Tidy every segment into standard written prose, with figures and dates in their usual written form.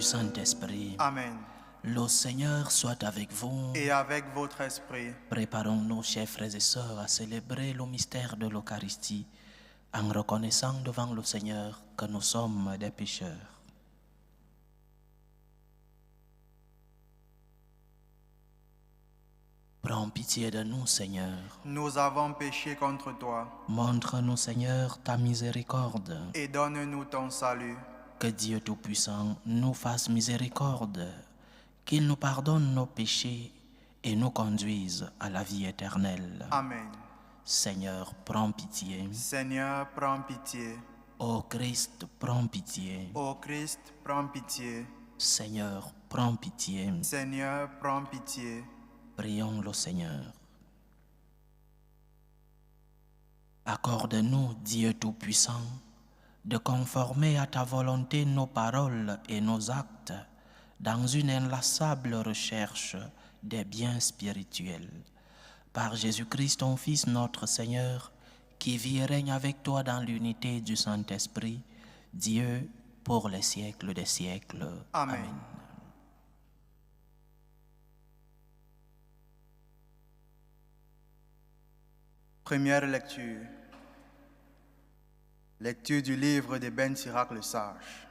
Saint-Esprit. Amen. Le Seigneur soit avec vous. Et avec votre esprit. Préparons-nous, chers frères et sœurs, à célébrer le mystère de l'Eucharistie en reconnaissant devant le Seigneur que nous sommes des pécheurs. Prends pitié de nous, Seigneur. Nous avons péché contre toi. Montre-nous, Seigneur, ta miséricorde. Et donne-nous ton salut. Que Dieu Tout-Puissant nous fasse miséricorde, qu'il nous pardonne nos péchés et nous conduise à la vie éternelle. Amen. Seigneur, prends pitié. Seigneur, prends pitié. Ô Christ, prends pitié. Ô Christ, prends pitié. Seigneur, prends pitié. Seigneur, prends pitié. Prions le Seigneur. Accorde-nous, Dieu Tout-Puissant, de conformer à ta volonté nos paroles et nos actes dans une inlassable recherche des biens spirituels. Par Jésus-Christ, ton Fils, notre Seigneur, qui vit et règne avec toi dans l'unité du Saint-Esprit, Dieu, pour les siècles des siècles. Amen. Amen. Première lecture. Lecture du livre de Ben Sirach le Sage.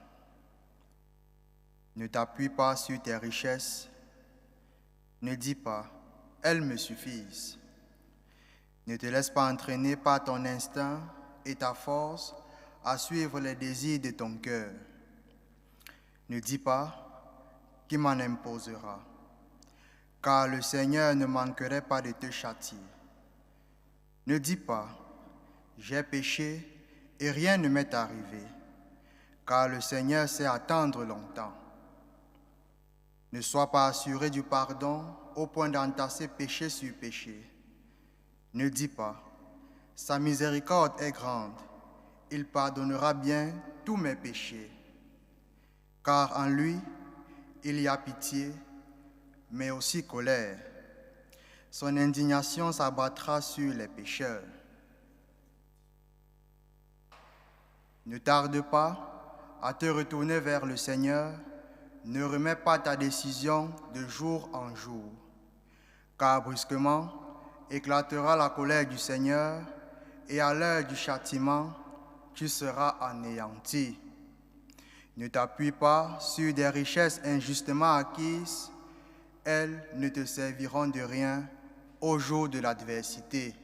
Ne t'appuie pas sur tes richesses. Ne dis pas, elles me suffisent. Ne te laisse pas entraîner par ton instinct et ta force à suivre les désirs de ton cœur. Ne dis pas, qui m'en imposera, car le Seigneur ne manquerait pas de te châtier. Ne dis pas, j'ai péché et rien ne m'est arrivé, car le Seigneur sait attendre longtemps. Ne sois pas assuré du pardon au point d'entasser péché sur péché. Ne dis pas, sa miséricorde est grande, il pardonnera bien tous mes péchés. Car en lui, il y a pitié, mais aussi colère. Son indignation s'abattra sur les pécheurs. Ne tarde pas à te retourner vers le Seigneur, ne remets pas ta décision de jour en jour, car brusquement éclatera la colère du Seigneur et à l'heure du châtiment, tu seras anéanti. Ne t'appuie pas sur des richesses injustement acquises, elles ne te serviront de rien au jour de l'adversité.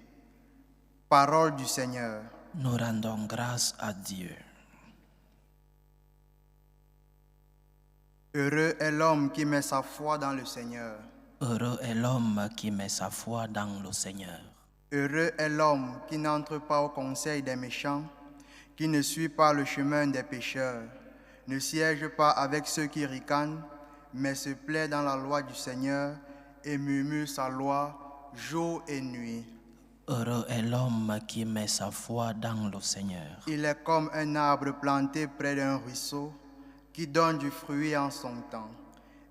Parole du Seigneur. Nous rendons grâce à Dieu. Heureux est l'homme qui met sa foi dans le Seigneur. Heureux est l'homme qui met sa foi dans le Seigneur. Heureux est l'homme qui n'entre pas au conseil des méchants, qui ne suit pas le chemin des pécheurs, ne siège pas avec ceux qui ricanent, mais se plaît dans la loi du Seigneur et murmure sa loi jour et nuit. Heureux est l'homme qui met sa foi dans le Seigneur. Il est comme un arbre planté près d'un ruisseau qui donne du fruit en son temps,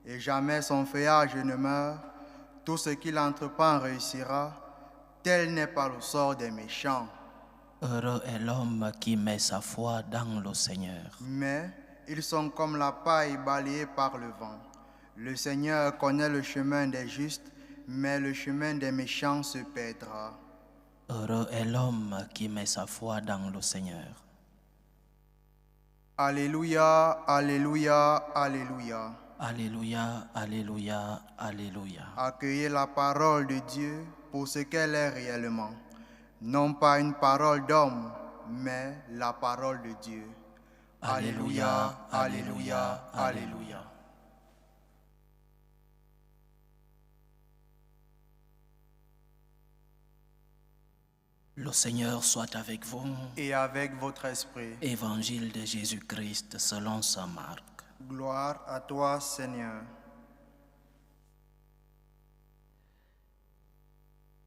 et jamais son feuillage ne meurt. Tout ce qu'il entreprend réussira. Tel n'est pas le sort des méchants. Heureux est l'homme qui met sa foi dans le Seigneur. Mais ils sont comme la paille balayée par le vent. Le Seigneur connaît le chemin des justes, mais le chemin des méchants se perdra. Heureux est l'homme qui met sa foi dans le Seigneur. Alléluia, alléluia, alléluia. Alléluia, alléluia, alléluia. Accueillez la parole de Dieu pour ce qu'elle est réellement. Non pas une parole d'homme, mais la parole de Dieu. Alléluia, alléluia, alléluia. Le Seigneur soit avec vous. Et avec votre esprit. Évangile de Jésus-Christ selon saint Marc. Gloire à toi, Seigneur.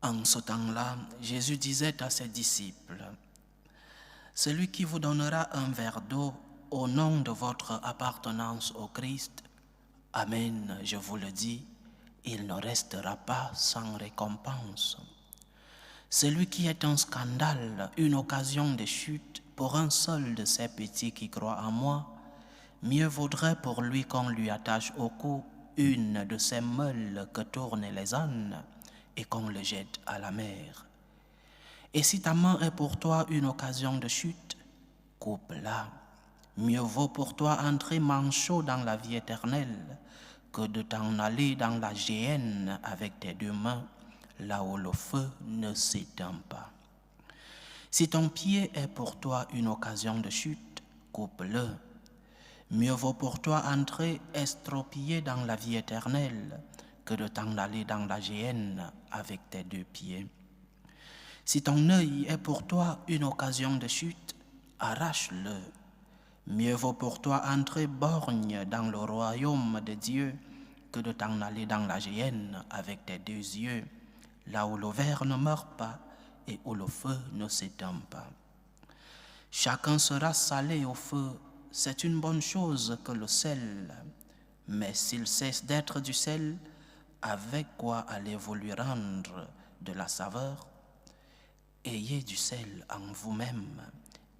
En ce temps-là, Jésus disait à ses disciples, « Celui qui vous donnera un verre d'eau au nom de votre appartenance au Christ, Amen, je vous le dis, il ne restera pas sans récompense. Celui qui est un scandale, une occasion de chute pour un seul de ces petits qui croient en moi, mieux vaudrait pour lui qu'on lui attache au cou une de ces meules que tournent les ânes et qu'on le jette à la mer. Et si ta main est pour toi une occasion de chute, coupe-la. Mieux vaut pour toi entrer manchot dans la vie éternelle que de t'en aller dans la géhenne avec tes deux mains, là où le feu ne s'éteint pas. Si ton pied est pour toi une occasion de chute, coupe-le. Mieux vaut pour toi entrer estropié dans la vie éternelle que de t'en aller dans la géhenne avec tes deux pieds. Si ton œil est pour toi une occasion de chute, arrache-le. Mieux vaut pour toi entrer borgne dans le royaume de Dieu que de t'en aller dans la géhenne avec tes deux yeux, là où le ver ne meurt pas et où le feu ne s'éteint pas. Chacun sera salé au feu, c'est une bonne chose que le sel, mais s'il cesse d'être du sel, avec quoi allez-vous lui rendre de la saveur? Ayez du sel en vous-même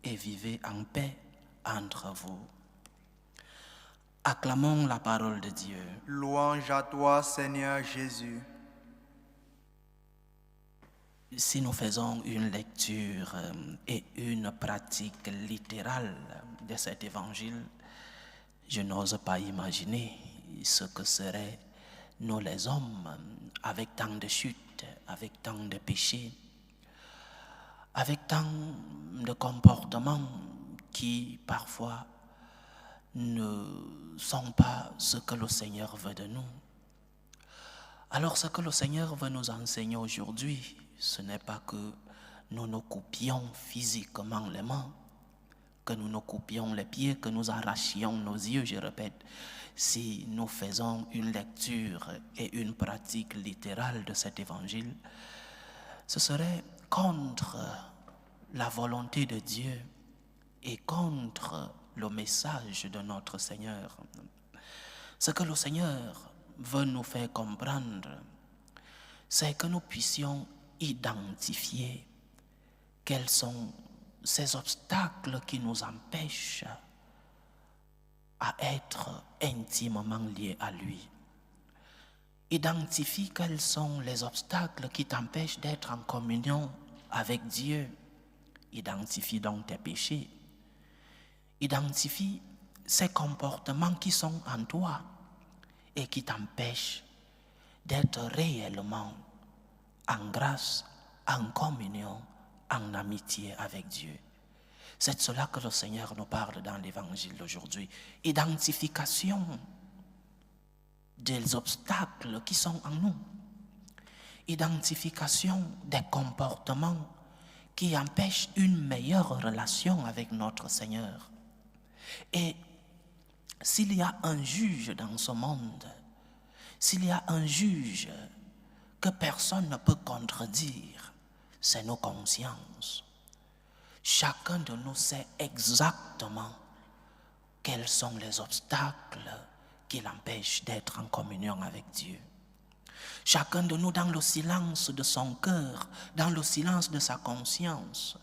et vivez en paix entre vous. Acclamons la parole de Dieu. Louange à toi, Seigneur Jésus. Si nous faisons une lecture et une pratique littérale de cet évangile, je n'ose pas imaginer ce que seraient nous les hommes avec tant de chutes, avec tant de péchés, avec tant de comportements qui parfois ne sont pas ce que le Seigneur veut de nous. Alors ce que le Seigneur veut nous enseigner aujourd'hui, ce n'est pas que nous nous coupions physiquement les mains, que nous nous coupions les pieds, que nous arrachions nos yeux, je répète. Si nous faisons une lecture et une pratique littérale de cet évangile, ce serait contre la volonté de Dieu et contre le message de notre Seigneur. Ce que le Seigneur veut nous faire comprendre, c'est que nous puissions identifier quels sont ces obstacles qui nous empêchent à être intimement liés à lui. Identifie quels sont les obstacles qui t'empêchent d'être en communion avec Dieu. Identifie donc tes péchés. Identifie ces comportements qui sont en toi et qui t'empêchent d'être réellement en grâce, en communion, en amitié avec Dieu. C'est de cela que le Seigneur nous parle dans l'évangile d'aujourd'hui. Identification des obstacles qui sont en nous. Identification des comportements qui empêchent une meilleure relation avec notre Seigneur. Et s'il y a un juge dans ce monde, s'il y a un juge que personne ne peut contredire, c'est nos consciences. Chacun de nous sait exactement quels sont les obstacles qui l'empêchent d'être en communion avec Dieu. Chacun de nous, dans le silence de son cœur, dans le silence de sa conscience,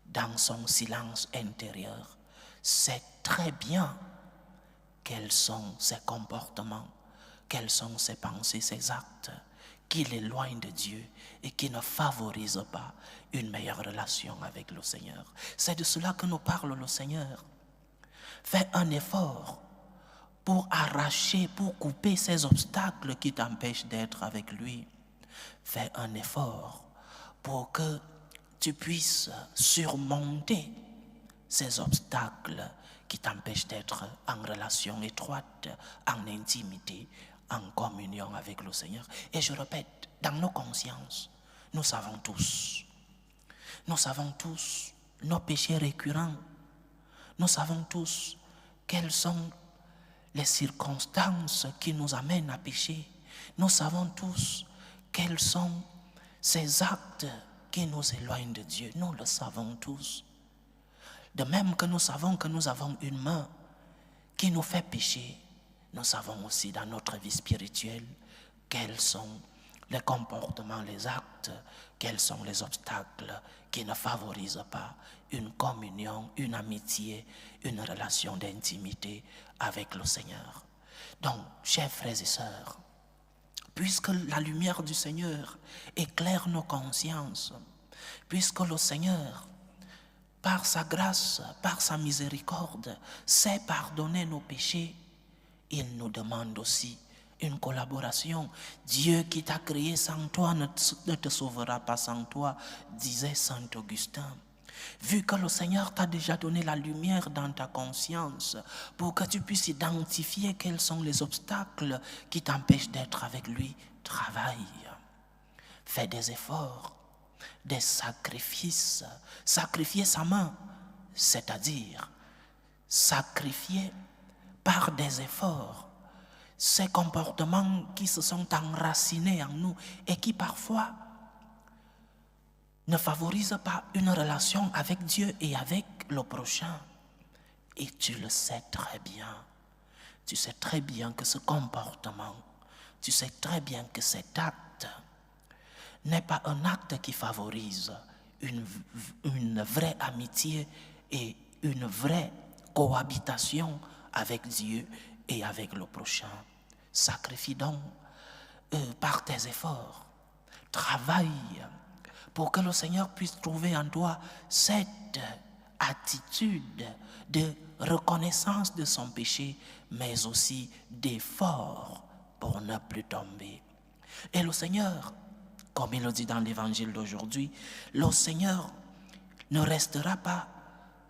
dans son silence intérieur, sait très bien quels sont ses comportements, quels sont ses pensées, ses actes qui l'éloignent de Dieu et qui ne favorisent pas une meilleure relation avec le Seigneur. C'est de cela que nous parle le Seigneur. Fais un effort pour arracher, pour couper ces obstacles qui t'empêchent d'être avec lui. Fais un effort pour que tu puisses surmonter ces obstacles qui t'empêchent d'être en relation étroite, en intimité, en communion avec le Seigneur. Et je répète, dans nos consciences, nous savons tous nos péchés récurrents. Nous savons tous quelles sont les circonstances qui nous amènent à pécher. Nous savons tous quels sont ces actes qui nous éloignent de Dieu. Nous le savons tous. De même que nous savons que nous avons une main qui nous fait pécher, nous savons aussi dans notre vie spirituelle quels sont les comportements, les actes, quels sont les obstacles qui ne favorisent pas une communion, une amitié, une relation d'intimité avec le Seigneur. Donc, chers frères et sœurs, puisque la lumière du Seigneur éclaire nos consciences, puisque le Seigneur, par sa grâce, par sa miséricorde, sait pardonner nos péchés, il nous demande aussi une collaboration. Dieu qui t'a créé sans toi ne te sauvera pas sans toi, disait saint Augustin. Vu que le Seigneur t'a déjà donné la lumière dans ta conscience pour que tu puisses identifier quels sont les obstacles qui t'empêchent d'être avec lui, travaille, fais des efforts, des sacrifices, sacrifier sa main, c'est-à-dire sacrifier par des efforts ces comportements qui se sont enracinés en nous et qui parfois ne favorisent pas une relation avec Dieu et avec le prochain. Et tu le sais très bien. Tu sais très bien que ce comportement, tu sais très bien que cet acte n'est pas un acte qui favorise une vraie amitié et une vraie cohabitation avec Dieu et avec le prochain. Sacrifie donc par tes efforts. Travaille pour que le Seigneur puisse trouver en toi cette attitude de reconnaissance de son péché, mais aussi d'effort pour ne plus tomber. Et le Seigneur, comme il le dit dans l'évangile d'aujourd'hui, le Seigneur ne restera pas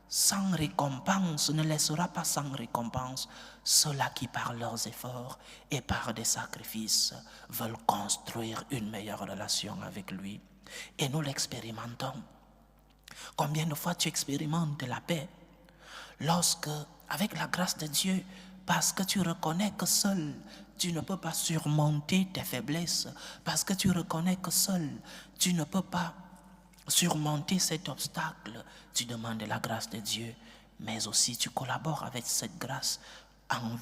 sans récompense, ne laissera pas sans récompense ceux-là qui par leurs efforts et par des sacrifices veulent construire une meilleure relation avec lui. Et nous l'expérimentons. Combien de fois tu expérimentes la paix lorsque, avec la grâce de Dieu, parce que tu reconnais que seul tu ne peux pas surmonter tes faiblesses, parce que tu reconnais que seul tu ne peux pas surmonter cet obstacle, tu demandes la grâce de Dieu, mais aussi tu collabores avec cette grâce,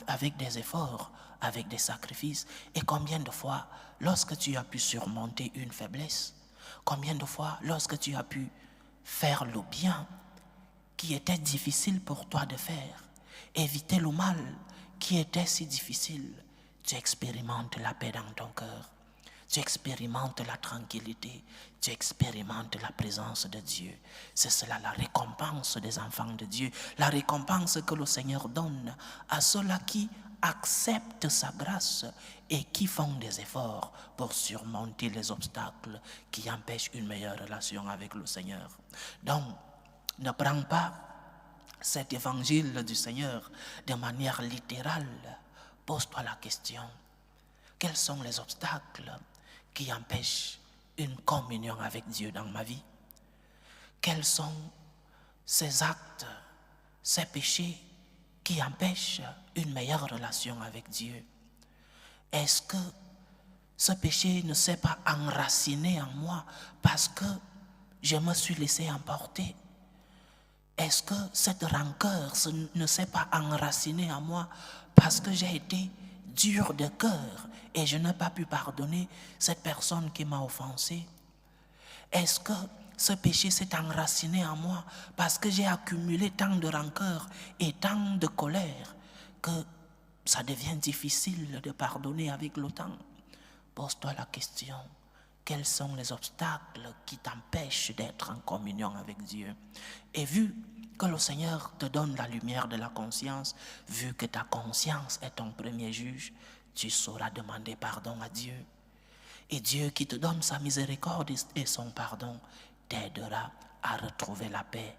avec des efforts, avec des sacrifices. Et combien de fois, lorsque tu as pu surmonter une faiblesse, combien de fois, lorsque tu as pu faire le bien qui était difficile pour toi de faire, éviter le mal qui était si difficile, tu expérimentes la paix dans ton cœur. Tu expérimentes la tranquillité, tu expérimentes la présence de Dieu. C'est cela la récompense des enfants de Dieu, la récompense que le Seigneur donne à ceux-là qui acceptent sa grâce et qui font des efforts pour surmonter les obstacles qui empêchent une meilleure relation avec le Seigneur. Donc, ne prends pas cet évangile du Seigneur de manière littérale. Pose-toi la question, quels sont les obstacles qui empêchent une communion avec Dieu dans ma vie? Quels sont ces actes, ces péchés qui empêchent une meilleure relation avec Dieu? Est-ce que ce péché ne s'est pas enraciné en moi parce que je me suis laissé emporter? Est-ce que cette rancœur ne s'est pas enracinée en moi parce que j'ai été dur de cœur et je n'ai pas pu pardonner cette personne qui m'a offensé? Est-ce que ce péché s'est enraciné en moi parce que j'ai accumulé tant de rancœur et tant de colère que ça devient difficile de pardonner avec le temps? Pose-toi la question, quels sont les obstacles qui t'empêchent d'être en communion avec Dieu? Et vu que le Seigneur te donne la lumière de la conscience, vu que ta conscience est ton premier juge, tu sauras demander pardon à Dieu. Et Dieu qui te donne sa miséricorde et son pardon t'aidera à retrouver la paix,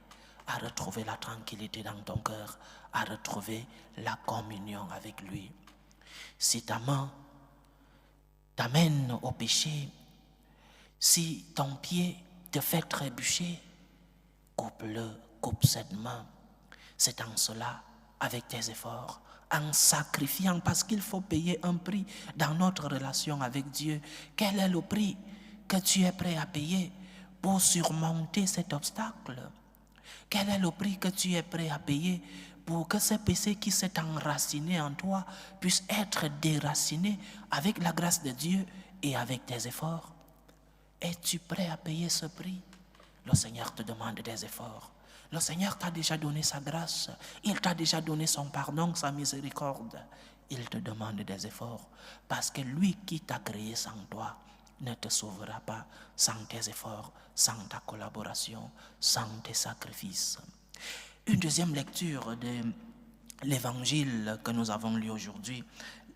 à retrouver la tranquillité dans ton cœur, à retrouver la communion avec lui. Si ta main t'amène au péché, si ton pied te fait trébucher, coupe cette main. C'est en cela, avec tes efforts, en sacrifiant, parce qu'il faut payer un prix dans notre relation avec Dieu. Quel est le prix que tu es prêt à payer pour surmonter cet obstacle? Quel est le prix que tu es prêt à payer pour que ce péché qui s'est enraciné en toi puisse être déraciné avec la grâce de Dieu et avec tes efforts? Es-tu prêt à payer ce prix? Le Seigneur te demande des efforts. Le Seigneur t'a déjà donné sa grâce. Il t'a déjà donné son pardon, sa miséricorde. Il te demande des efforts parce que lui qui t'a créé sans toi ne te sauvera pas sans tes efforts, sans ta collaboration, sans tes sacrifices. Une deuxième lecture de l'évangile que nous avons lu aujourd'hui,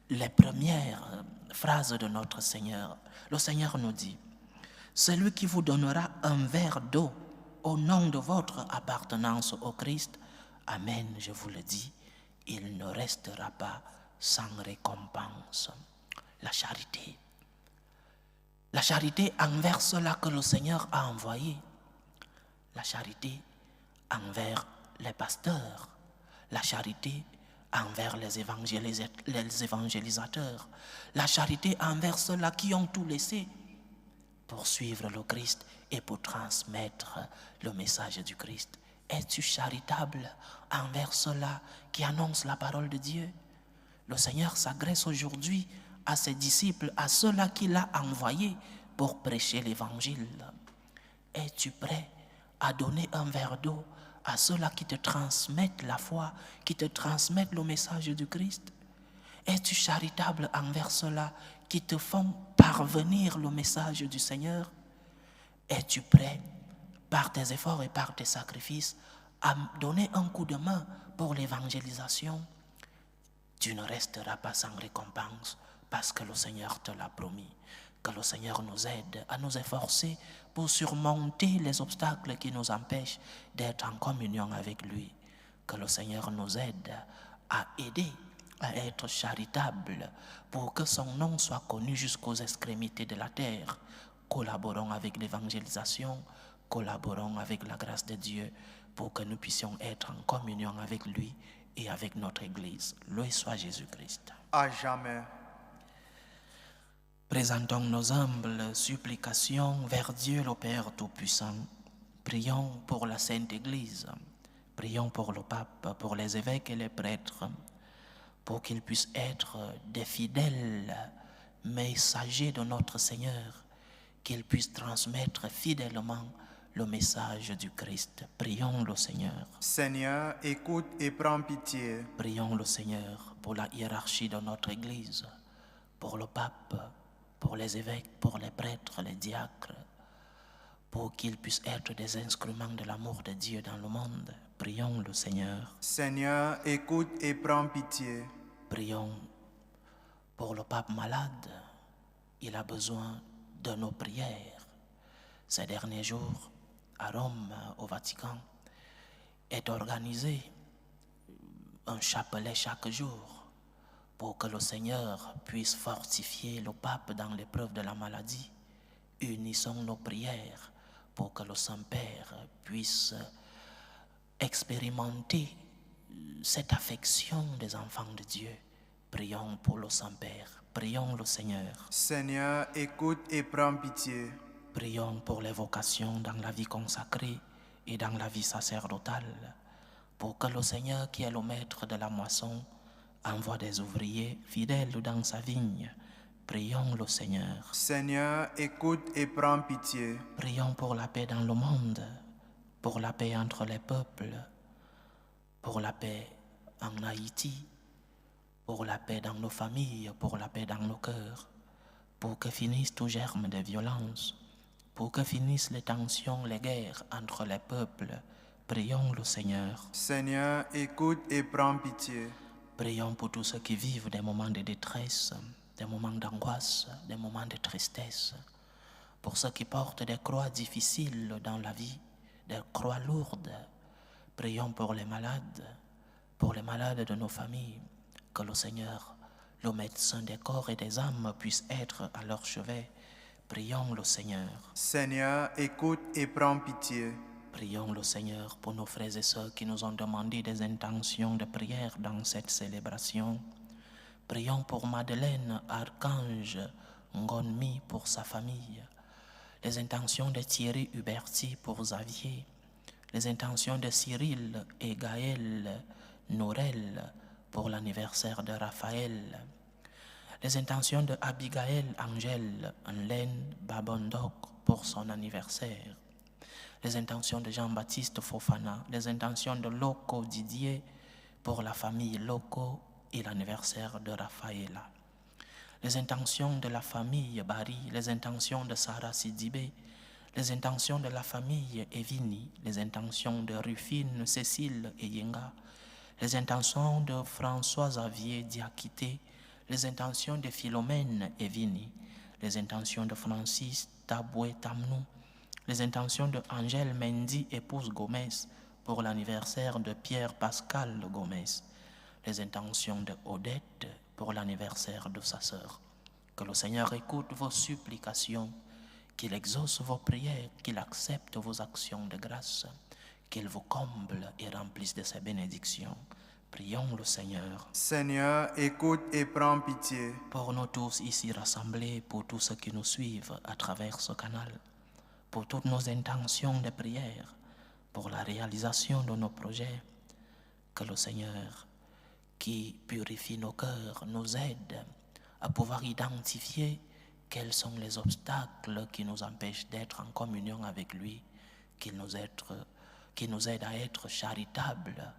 les premières phrases de notre Seigneur. Le Seigneur nous dit: celui qui vous donnera un verre d'eau au nom de votre appartenance au Christ, amen, je vous le dis, il ne restera pas sans récompense. La charité. La charité envers ceux-là que le Seigneur a envoyés. La charité envers les pasteurs. La charité envers les évangélisateurs. La charité envers ceux-là qui ont tout laissé pour suivre le Christ et pour transmettre le message du Christ. Es-tu charitable envers ceux-là qui annoncent la parole de Dieu? Le Seigneur s'adresse aujourd'hui à ses disciples, à ceux-là qu'il a envoyés pour prêcher l'évangile. Es-tu prêt à donner un verre d'eau à ceux-là qui te transmettent la foi, qui te transmettent le message du Christ? Es-tu charitable envers ceux-là qui te font parvenir le message du Seigneur? Es-tu prêt, par tes efforts et par tes sacrifices, à donner un coup de main pour l'évangélisation? Tu ne resteras pas sans récompense parce que le Seigneur te l'a promis. Que le Seigneur nous aide à nous efforcer pour surmonter les obstacles qui nous empêchent d'être en communion avec lui. Que le Seigneur nous aide à aider, à être charitable pour que son nom soit connu jusqu'aux extrémités de la terre. Collaborons avec l'évangélisation, collaborons avec la grâce de Dieu pour que nous puissions être en communion avec lui et avec notre Église. Loué soit Jésus-Christ. À jamais. Présentons nos humbles supplications vers Dieu le Père Tout-Puissant. Prions pour la Sainte Église. Prions pour le pape, pour les évêques et les prêtres, pour qu'ils puissent être des fidèles messagers de notre Seigneur, qu'ils puissent transmettre fidèlement le message du Christ. Prions le Seigneur. Seigneur, écoute et prends pitié. Prions le Seigneur pour la hiérarchie de notre Église, pour le pape, pour les évêques, pour les prêtres, les diacres, pour qu'ils puissent être des instruments de l'amour de Dieu dans le monde. Prions le Seigneur. Seigneur, écoute et prends pitié. Prions pour le pape malade. Il a besoin de nos prières. Ces derniers jours, à Rome, au Vatican, est organisé un chapelet chaque jour pour que le Seigneur puisse fortifier le pape dans l'épreuve de la maladie. Unissons nos prières pour que le Saint-Père puisse expérimenter cette affection des enfants de Dieu. Prions pour le Saint-Père, prions le Seigneur. Seigneur, écoute et prends pitié. Prions pour les vocations dans la vie consacrée et dans la vie sacerdotale, pour que le Seigneur, qui est le maître de la moisson, envoie des ouvriers fidèles dans sa vigne. Prions le Seigneur. Seigneur, écoute et prends pitié. Prions pour la paix dans le monde, pour la paix entre les peuples, pour la paix en Haïti, pour la paix dans nos familles, pour la paix dans nos cœurs, pour que finisse tout germe de violence, pour que finissent les tensions, les guerres entre les peuples. Prions le Seigneur. Seigneur, écoute et prends pitié. Prions pour tous ceux qui vivent des moments de détresse, des moments d'angoisse, des moments de tristesse. Pour ceux qui portent des croix difficiles dans la vie, des croix lourdes. Prions pour les malades de nos familles. Que le Seigneur, le médecin des corps et des âmes, puisse être à leur chevet. Prions le Seigneur. Seigneur, écoute et prends pitié. Prions le Seigneur pour nos frères et sœurs qui nous ont demandé des intentions de prière dans cette célébration. Prions pour Madeleine, Archange, Ngonmi pour sa famille. Les intentions de Thierry Huberti pour Xavier. Les intentions de Cyril et Gaël Norel pour l'anniversaire de Raphaël. Les intentions de Abigail Angèle Nlen Babondok pour son anniversaire. Les intentions de Jean-Baptiste Fofana. Les intentions de Loco Didier pour la famille Loco et l'anniversaire de Rafaela. Les intentions de la famille Barry. Les intentions de Sarah Sidibé. Les intentions de la famille Evini. Les intentions de Rufine, Cécile et Yenga. Les intentions de François Xavier Diakité. Les intentions de Philomène Evini. Les intentions de Francis Taboué Tamnou. Les intentions de Angèle Mendy, épouse Gomez, pour l'anniversaire de Pierre Pascal Gomez. Les intentions de Odette pour l'anniversaire de sa sœur. Que le Seigneur écoute vos supplications, qu'il exauce vos prières, qu'il accepte vos actions de grâce, qu'il vous comble et remplisse de ses bénédictions. Prions le Seigneur. Seigneur, écoute et prends pitié. Pour nous tous ici rassemblés, pour tous ceux qui nous suivent à travers ce canal, pour toutes nos intentions de prière, pour la réalisation de nos projets, que le Seigneur, qui purifie nos cœurs, nous aide à pouvoir identifier quels sont les obstacles qui nous empêchent d'être en communion avec lui, qui nous aide à être charitables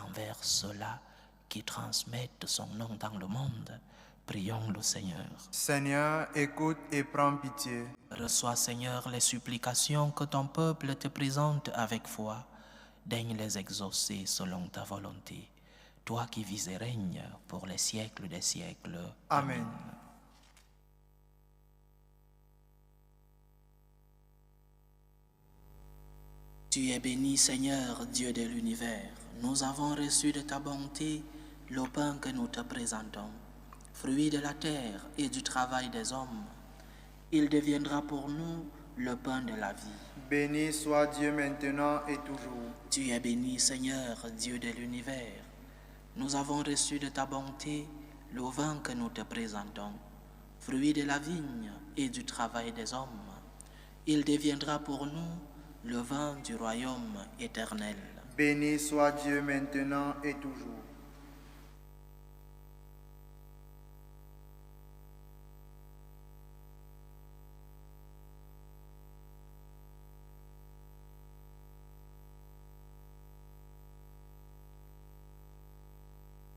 envers ceux-là qui transmettent son nom dans le monde. Prions le Seigneur. Seigneur, écoute et prends pitié. Reçois, Seigneur, les supplications que ton peuple te présente avec foi. Daigne les exaucer selon ta volonté. Toi qui vis et règnes pour les siècles des siècles. Amen. Tu es béni, Seigneur, Dieu de l'univers. Nous avons reçu de ta bonté le pain que nous te présentons, fruit de la terre et du travail des hommes. Il deviendra pour nous le pain de la vie. Béni soit Dieu maintenant et toujours. Tu es béni, Seigneur, Dieu de l'univers. Nous avons reçu de ta bonté le vin que nous te présentons, fruit de la vigne et du travail des hommes. Il deviendra pour nous le vin du royaume éternel. Béni soit Dieu maintenant et toujours.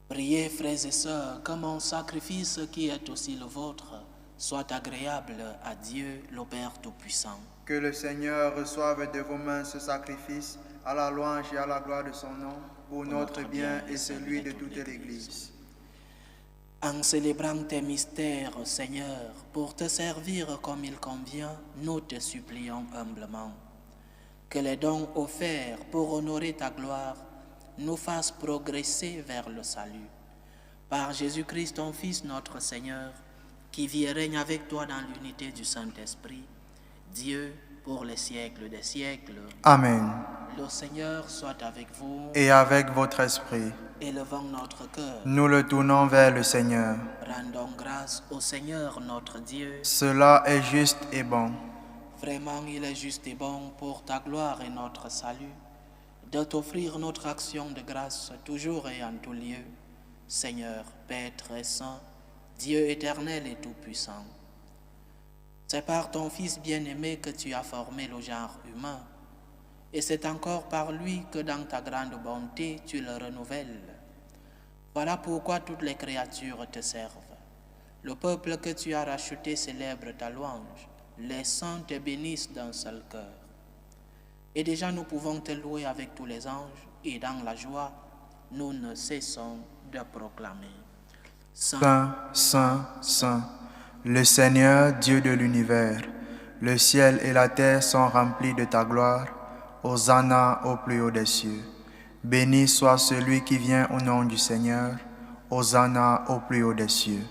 Priez, frères et sœurs, que mon sacrifice qui est aussi le vôtre soit agréable à Dieu, le Père Tout-Puissant. Que le Seigneur reçoive de vos mains ce sacrifice à la louange et à la gloire de son nom, pour notre bien et celui de toute l'Église. En célébrant tes mystères, Seigneur, pour te servir comme il convient, nous te supplions humblement. Que les dons offerts pour honorer ta gloire nous fassent progresser vers le salut. Par Jésus-Christ, ton Fils, notre Seigneur, qui vit et règne avec toi dans l'unité du Saint-Esprit, Dieu, pour les siècles des siècles. Amen. Le Seigneur soit avec vous. Et avec votre esprit, Élevons notre cœur. nous le tournons vers le Seigneur. Rendons grâce au Seigneur notre Dieu. Cela est juste et bon. Vraiment, il est juste et bon pour ta gloire et notre salut, de t'offrir notre action de grâce toujours et en tout lieu. Seigneur, Père très saint, Dieu éternel et tout-puissant. C'est par ton Fils bien-aimé que tu as formé le genre humain, et c'est encore par lui que dans ta grande bonté tu le renouvelles. Voilà pourquoi toutes les créatures te servent. Le peuple que tu as racheté célèbre ta louange. Les saints te bénissent d'un seul cœur. Et déjà nous pouvons te louer avec tous les anges, et dans la joie, nous ne cessons de proclamer. Saint, Saint, Saint, le Seigneur, Dieu de l'univers, le ciel et la terre sont remplis de ta gloire. Hosanna au plus haut des cieux. Béni soit celui qui vient au nom du Seigneur. Hosanna au plus haut des cieux.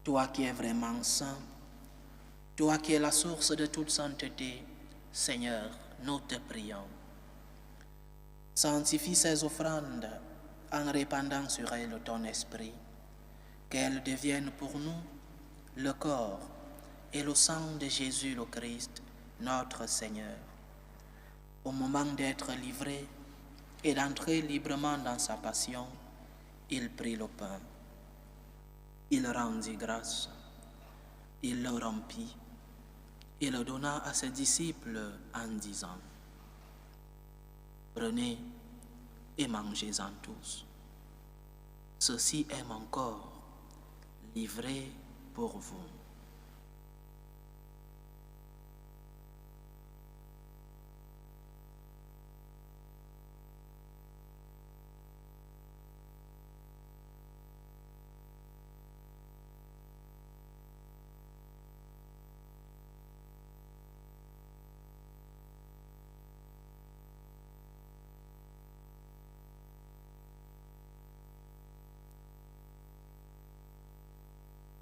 Toi qui es vraiment saint, toi qui es la source de toute sainteté, Seigneur, nous te prions. Sanctifie ces offrandes en répandant sur elles ton esprit, qu'elles deviennent pour nous le corps et le sang de Jésus le Christ, notre Seigneur. Au moment d'être livré et d'entrer librement dans sa passion, il prit le pain. Il rendit grâce, il le rompit et le donna à ses disciples en disant, « Prenez et mangez-en tous. Ceci est mon corps, livré pour vous. »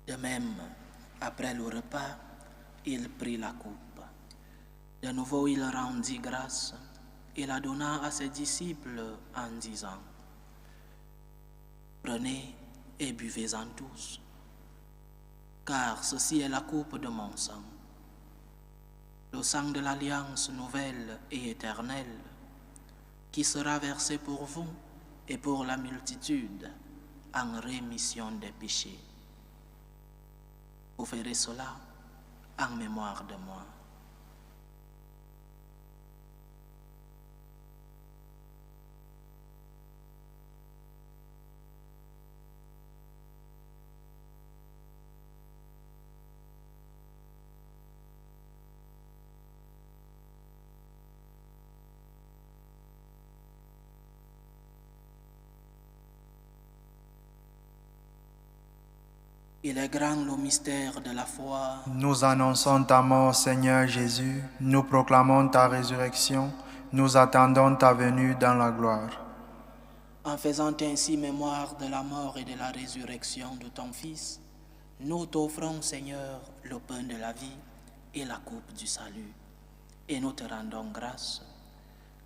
De même, après le repas, il prit la coupe. De nouveau, il rendit grâce et la donna à ses disciples en disant, « Prenez et buvez-en tous, car ceci est la coupe de mon sang, le sang de l'alliance nouvelle et éternelle, qui sera versé pour vous et pour la multitude en rémission des péchés. Vous ferez cela en mémoire de moi. » Il est grand le mystère de la foi. Nous annonçons ta mort, Seigneur Jésus. Nous proclamons ta résurrection. Nous attendons ta venue dans la gloire. En faisant ainsi mémoire de la mort et de la résurrection de ton Fils, nous t'offrons, Seigneur, le pain de la vie et la coupe du salut. Et nous te rendons grâce,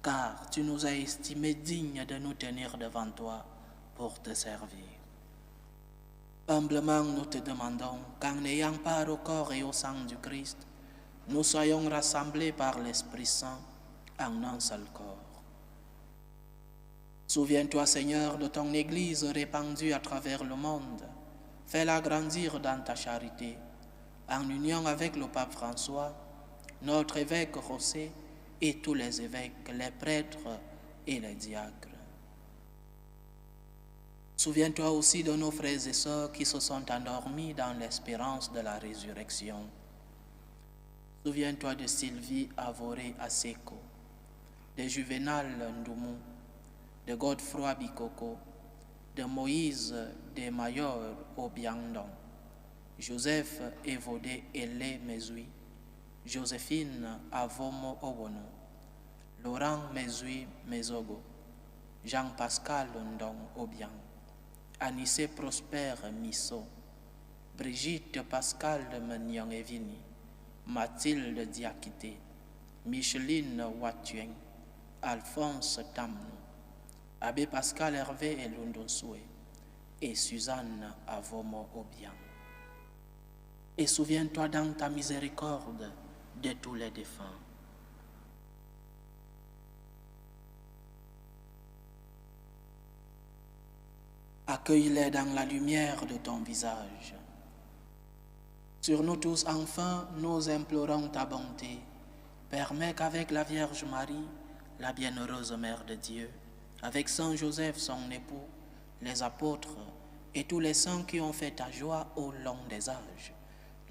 car tu nous as estimés dignes de nous tenir devant toi pour te servir. Humblement, nous te demandons qu'en ayant part au corps et au sang du Christ, nous soyons rassemblés par l'Esprit Saint en un seul corps. Souviens-toi, Seigneur, de ton Église répandue à travers le monde. Fais-la grandir dans ta charité, en union avec le pape François, notre évêque José et tous les évêques, les prêtres et les diacres. Souviens-toi aussi de nos frères et sœurs qui se sont endormis dans l'espérance de la résurrection. Souviens-toi de Sylvie Avoré Aseko, de Juvenal Ndoumou, de Godefroy Bikoko, de Moïse de Mayor Obiandon, Joseph Evodé Ele Mezui, Joséphine Avomo Owono, Laurent Mezui Mezogo, Jean-Pascal Ndong Obiang, Anissé Prosper Misso, Brigitte Pascal Mignon Evini, Mathilde Diakité, Micheline Watueng, Alphonse Tamnou, Abbé Pascal Hervé Elundosoué et Suzanne Avomo Obiang. Et souviens-toi dans ta miséricorde de tous les défunts. Accueille-les dans la lumière de ton visage. Sur nous tous, enfin, nous implorons ta bonté. Permets qu'avec la Vierge Marie, la bienheureuse Mère de Dieu, avec Saint Joseph, son époux, les apôtres et tous les saints qui ont fait ta joie au long des âges,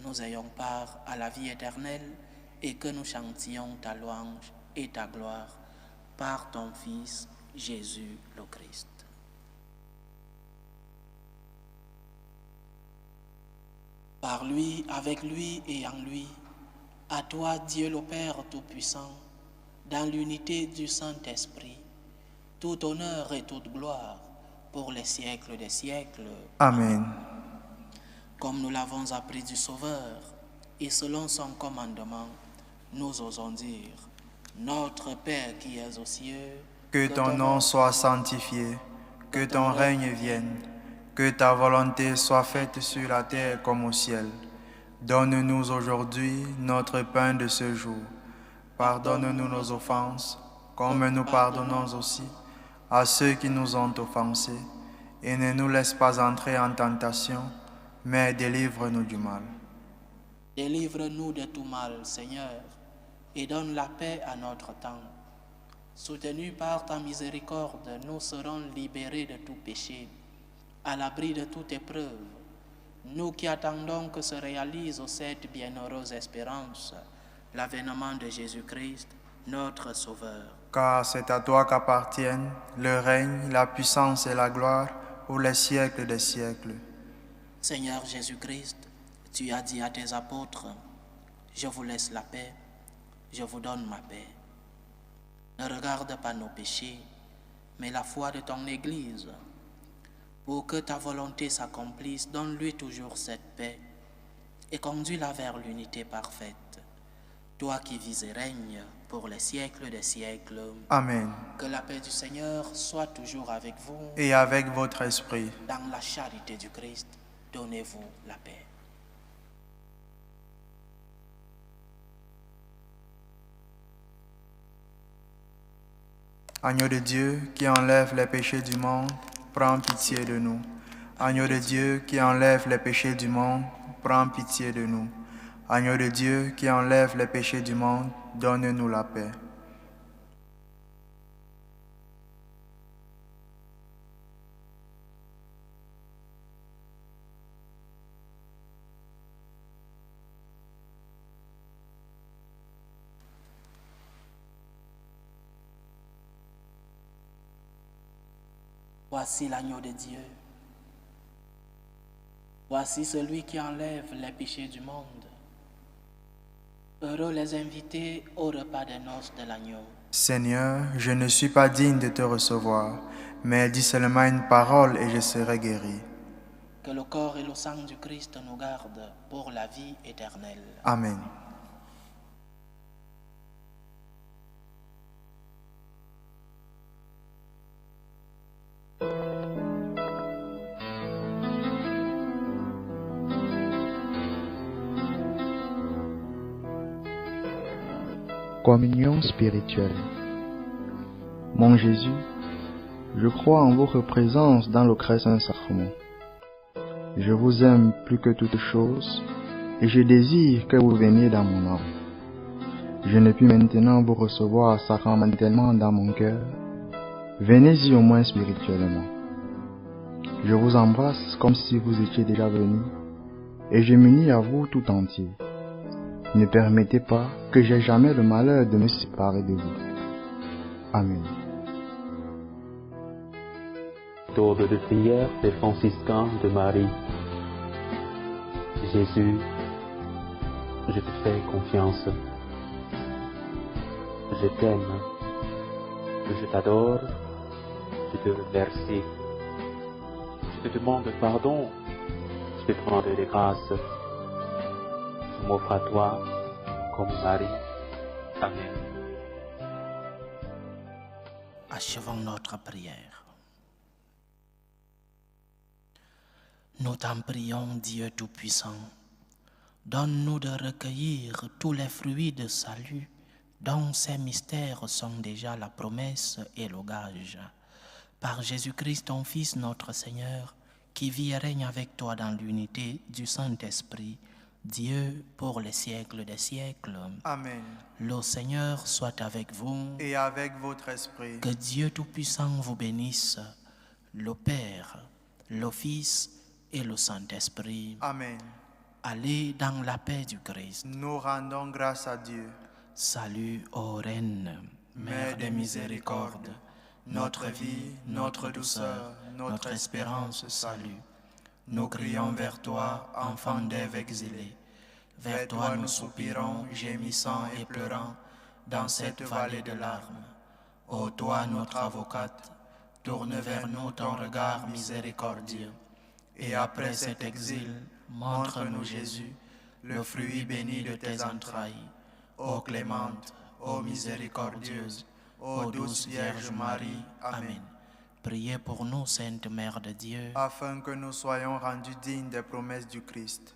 nous ayons part à la vie éternelle et que nous chantions ta louange et ta gloire par ton Fils, Jésus le Christ. Par lui, avec lui et en lui, à toi, Dieu le Père Tout-Puissant, dans l'unité du Saint-Esprit, tout honneur et toute gloire pour les siècles des siècles. Amen. Comme nous l'avons appris du Sauveur, et selon son commandement, nous osons dire, Notre Père qui es aux cieux, que ton nom soit sanctifié, que ton règne vienne, que ta volonté soit faite sur la terre comme au ciel. Donne-nous aujourd'hui notre pain de ce jour. Pardonne-nous nos offenses, comme nous pardonnons aussi à ceux qui nous ont offensés. Et ne nous laisse pas entrer en tentation, mais délivre-nous du mal. Délivre-nous de tout mal, Seigneur, et donne la paix à notre temps. Soutenus par ta miséricorde, nous serons libérés de tout péché, à l'abri de toute épreuve. Nous qui attendons que se réalise cette bienheureuse espérance, l'avènement de Jésus-Christ, notre Sauveur. Car c'est à toi qu'appartiennent le règne, la puissance et la gloire pour les siècles des siècles. Seigneur Jésus-Christ, tu as dit à tes apôtres, « Je vous laisse la paix, je vous donne ma paix. » Ne regarde pas nos péchés, mais la foi de ton Église. Pour que ta volonté s'accomplisse, donne-lui toujours cette paix et conduis-la vers l'unité parfaite. Toi qui vis et règnes pour les siècles des siècles. Amen. Que la paix du Seigneur soit toujours avec vous. Et avec votre esprit. Dans la charité du Christ, donnez-vous la paix. Agneau de Dieu qui enlève les péchés du monde, prends pitié de nous. Agneau de Dieu qui enlève les péchés du monde, prends pitié de nous. Agneau de Dieu qui enlève les péchés du monde, donne-nous la paix. Voici l'agneau de Dieu. Voici celui qui enlève les péchés du monde. Heureux les invités au repas des noces de l'agneau. Seigneur, je ne suis pas digne de te recevoir, mais dis seulement une parole et je serai guéri. Que le corps et le sang du Christ nous gardent pour la vie éternelle. Amen. Communion spirituelle. Mon Jésus, je crois en votre présence dans le très saint sacrement. Je vous aime plus que toute chose et je désire que vous veniez dans mon âme. Je ne puis maintenant vous recevoir sacramentellement dans mon cœur. Venez-y au moins spirituellement. Je vous embrasse comme si vous étiez déjà venu et je m'unis à vous tout entier. Ne permettez pas que j'aie jamais le malheur de me séparer de vous. Amen. Méthode de prière des franciscains de Marie. Jésus, je te fais confiance. Je t'aime. Je t'adore. Je te remercie. Je te demande pardon. Je te demande des grâces. Je m'offre à toi comme Marie. Amen. Achevons notre prière. Nous t'en prions, Dieu Tout-Puissant. Donne-nous de recueillir tous les fruits de salut dont ces mystères sont déjà la promesse et le gage. Par Jésus-Christ, ton Fils, notre Seigneur, qui vit et règne avec toi dans l'unité du Saint-Esprit, Dieu pour les siècles des siècles. Amen. Le Seigneur soit avec vous. Et avec votre esprit. Que Dieu Tout-Puissant vous bénisse, le Père, le Fils et le Saint-Esprit. Amen. Allez dans la paix du Christ. Nous rendons grâce à Dieu. Salut, ô Reine, Mère de miséricorde, notre vie, notre douceur, notre espérance, salut. Nous crions vers toi, enfant d'Ève exilée. Vers toi nous soupirons, gémissant et pleurant, dans cette vallée de larmes. Ô toi, notre avocate, tourne vers nous ton regard miséricordieux. Et après cet exil, montre-nous Jésus, le fruit béni de tes entrailles. Ô clémente, ô miséricordieuse, ô douce Vierge Marie. Amen. Priez pour nous, Sainte Mère de Dieu, afin que nous soyons rendus dignes des promesses du Christ.